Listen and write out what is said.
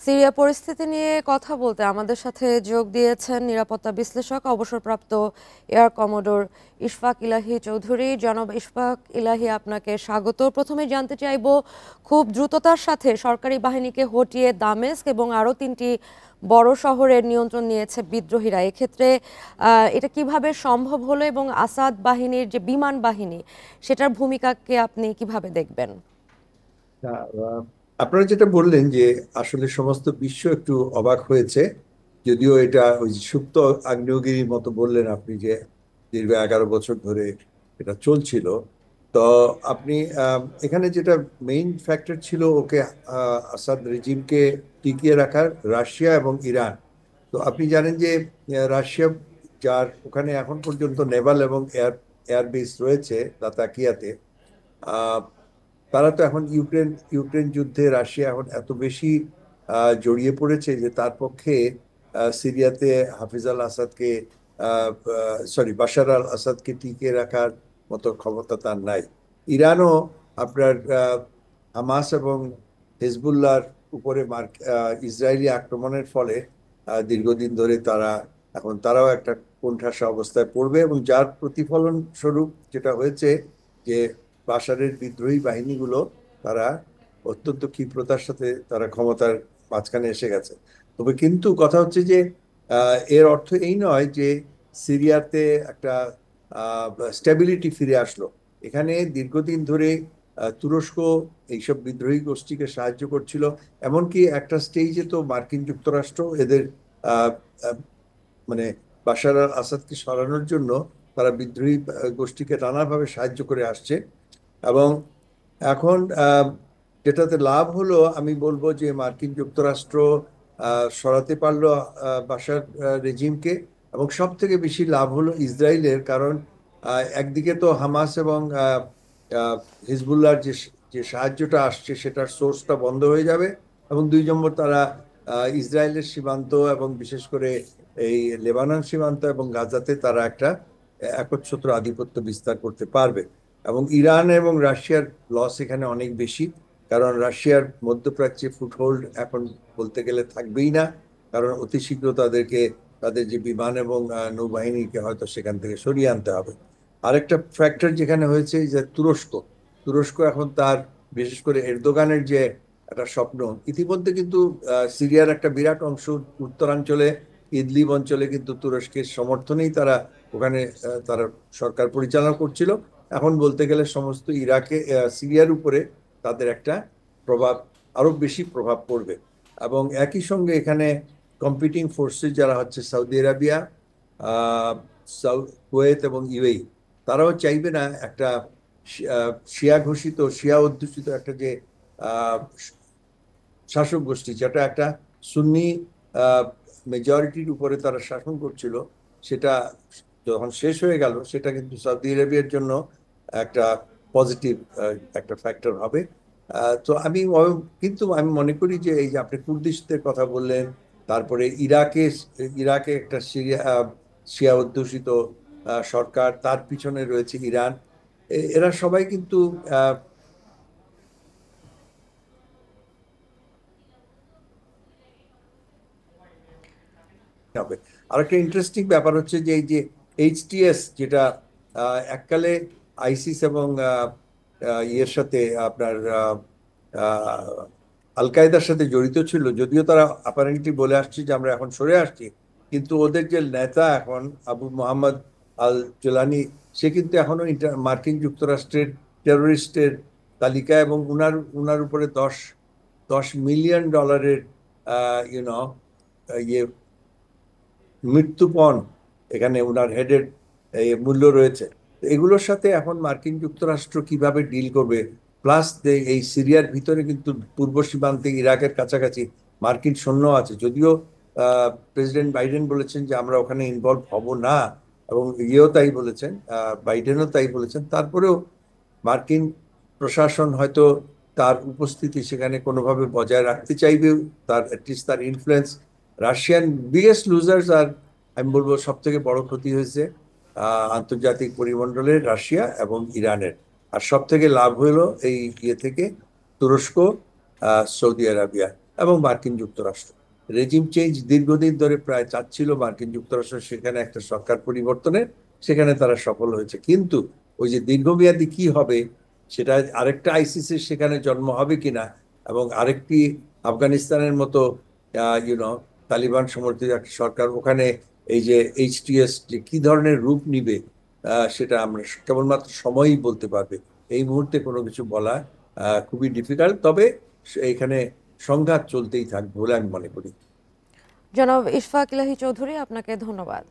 Syria পরিস্থিতি নিয়ে কথা বলতে আমাদের সাথে যোগ দিয়েছেন নিরাপত্তা বিশ্লেষক অবসরপ্রাপ্ত এয়ার কমোডোর ইশফাক ইলাহি চৌধুরী। জনাব ইশফাক ইলাহি, আপনাকে স্বাগত। প্রথমে জানতে চাইব, খুব দ্রুততার সাথে সরকারি বাহিনীকে হটিয়ে দামেস্ক এবং আরও 3টি বড় শহরের নিয়ন্ত্রণ নিয়েছে বিদ্রোহীরা। এক্ষেত্রে এটা কিভাবে সম্ভব হলো এবং আসাদ বাহিনীর যে বিমান বাহিনী সেটার ভূমিকাকে আপনি কিভাবে দেখবেন? না, আপনারা যেটা বললেন যে আসলে সমস্ত বিশ্ব একটু অবাক হয়েছে। যদিও এটা ওই যে সুপ্ত আগ্নেয়গিরির মতো বললেন আপনি, যে দীর্ঘ 11 বছর ধরে এটা চলছিল। তো আপনি এখানে যেটা মেইন ফ্যাক্টর ছিল, ওকে আসাদ রেজিমকে টিকিয়ে রাখার রাশিয়া এবং ইরান। তো আপনি জানেন যে রাশিয়া, যার ওখানে এখন পর্যন্ত নেভাল এবং এয়ারবেস রয়েছে লাতাকিয়াতে, তারা তো এখন ইউক্রেন ইউক্রেন যুদ্ধে রাশিয়া এখন এত বেশি জড়িয়ে পড়েছে যে তার পক্ষে সিরিয়াতে হাফিজ আল আসাদকে, বাশার আল আসাদকে টিকিয়ে রাখার মতো ক্ষমতা তার নাই। ইরানও আপনার হামাস এবং হেজবুল্লাহর উপরে ইসরায়েলি আক্রমণের ফলে দীর্ঘদিন ধরে তারাও একটা কোণঠাসা অবস্থায় পড়বে, এবং যার প্রতিফলন স্বরূপ যেটা হয়েছে যে বাশারের বিদ্রোহী বাহিনীগুলো, তারা অত্যন্ত ক্ষিপ্রতার সাথে তারা ক্ষমতার মাঝখানে এসে গেছে। তবে কিন্তু কথা হচ্ছে যে এর অর্থ এই নয় যে সিরিয়াতে একটা স্টেবিলিটি ফিরে আসলো। এখানে দীর্ঘদিন ধরে তুরস্ক এইসব বিদ্রোহী গোষ্ঠীকে সাহায্য করছিল। এমনকি একটা স্টেজে তো মার্কিন যুক্তরাষ্ট্র এদের আহ, আহ, মানে বাশার আল আসাদকে সরানোর জন্য তারা বিদ্রোহী গোষ্ঠীকে নানাভাবে সাহায্য করে আসছে। এবং এখন যেটাতে লাভ হলো, আমি বলবো যে মার্কিন যুক্তরাষ্ট্র সরাতে পারলো বাশার রেজিমকে। এবং সব থেকে বেশি লাভ হলো ইসরায়েলের, কারণ একদিকে তো হামাস এবং হিজবুল্লাহর যে যে সাহায্যটা আসছে সেটার সোর্সটা বন্ধ হয়ে যাবে। এবং 2 নম্বর, তারা ইসরায়েলের সীমান্ত এবং বিশেষ করে এই লেবানন সীমান্ত এবং গাজাতে তারা একটা একচ্ছত্র আধিপত্য বিস্তার করতে পারবে। এবং ইরান এবং রাশিয়ার লস এখানে অনেক বেশি, কারণ রাশিয়ার মধ্যপ্রাচ্যে ফুটহোল্ড এখন বলতে গেলে থাকবেই না। কারণ অতি শীঘ্র তাদেরকে তাদের যে বিমান এবং নৌবাহিনীকে হয়তো সেখান থেকে সরিয়ে আনতে হবে। আরেকটা ফ্যাক্টর যেখানে হয়েছে যে তুরস্ক তুরস্ক এখন তার, বিশেষ করে এরদোগানের যে একটা স্বপ্ন, ইতিমধ্যে কিন্তু সিরিয়ার একটা বিরাট অংশ উত্তরাঞ্চলে ইদলিব অঞ্চলে কিন্তু তুরস্কের সমর্থনেই তারা ওখানে তারা সরকার পরিচালনা করছিল। এখন বলতে গেলে সমস্ত সিরিয়ার উপরে তাদের একটা প্রভাব, আরো বেশি প্রভাব পড়বে। এবং একই সঙ্গে এখানে কম্পিটিং ফোর্সেস যারা হচ্ছে সৌদি আরাবিয়া, আহ কুয়েত এবং ইউএই, তারাও চাইবে না একটা শিয়া ঘোষিত, শিয়া অধ্যুষিত একটা যে আহ, শাসক গোষ্ঠী, যেটা একটা সুন্নি মেজরিটির উপরে তারা শাসন করছিল, সেটা যখন শেষ হয়ে গেল, সেটা কিন্তু সৌদি আরবিয়ার জন্য একটা পজিটিভ একটা ফ্যাক্টর হবে। তো কিন্তু আমি মনে করি যে এই যে আপনি কুর্দিশদের কথা বললেন, তারপরে ইরাকে ইরাকে একটা শিয়া অধ্যুষিত সরকার, তার পিছনে রয়েছে ইরান। এরা সবাই কিন্তু হবে। আর একটা ইন্টারেস্টিং ব্যাপার হচ্ছে যে এই যে এইচটিএস, যেটা এককালে আইসিস এবং ইয়ের সাথে আপনার আল কায়দার সাথে জড়িত ছিল, যদিও তারা অ্যাপারেন্টলি বলে আসছে যে আমরা এখন সরে আসছি, কিন্তু ওদের যে নেতা এখন আবু মোহাম্মদ আল জোলানি, সে কিন্তু এখনো মার্কিন যুক্তরাষ্ট্রের টেরোরিস্টের তালিকায়, এবং উনার উনার উপরে 10 10 মিলিয়ন ডলারের ইউনো ইয়ে মৃত্যুপণ এখানে উনার হেডের মূল্য রয়েছে। তো এগুলোর সাথে এখন মার্কিন যুক্তরাষ্ট্র কিভাবে ডিল করবে? প্লাস এই সিরিয়ার ভিতরে কিন্তু পূর্ব সীমান্তে ইরাকের কাছাকাছি মার্কিন সৈন্য আছে, যদিও প্রেসিডেন্ট বাইডেন বলেছেন যে আমরা ওখানে ইনভলভ হব না, এবং ইয়েও তাই বলেছেন, বাইডেনও তাই বলেছেন। তারপরেও মার্কিন প্রশাসন হয়তো তার উপস্থিতি সেখানে কোনোভাবে বজায় রাখতে চাইবে, তার অ্যাটলিস্ট তার ইনফ্লুয়েন্স। রাশিয়ান বিগেস্ট লুজার্স, আর আমি বলবো সব থেকে বড় ক্ষতি হয়েছে আন্তর্জাতিক পরিমণ্ডলে রাশিয়া এবং ইরানের। আর সব থেকে লাভ হলো এই ইয়ে থেকে তুরস্ক, সৌদি আরবিয়া। এবং মার্কিন যুক্তরাষ্ট্র। রেজিম চেঞ্জ দীর্ঘদিন ধরে প্রায় চাচ্ছিল মার্কিন যুক্তরাষ্ট্র, সেখানে একটা সরকার পরিবর্তনের, সেখানে তারা সফল হয়েছে। কিন্তু ওই যে দীর্ঘমেয়াদী কি হবে, সেটা আরেকটা আইসিসি সেখানে জন্ম হবে কিনা, এবং আরেকটি আফগানিস্তানের মতো ইউনো তালিবান সমর্থিত একটা সরকার ওখানে, এই যে এইচটিএস যে কি ধরনের রূপ নিবে, সেটা আমরা কেবলমাত্র সময়ই বলতে পারবে। এই মুহূর্তে কোনো কিছু বলা খুবই ডিফিকাল্ট। তবে এখানে সংঘাত চলতেই থাকবে বলে আমি মনে করি। জনাব ইশফাক ইলাহি চৌধুরী, আপনাকে ধন্যবাদ।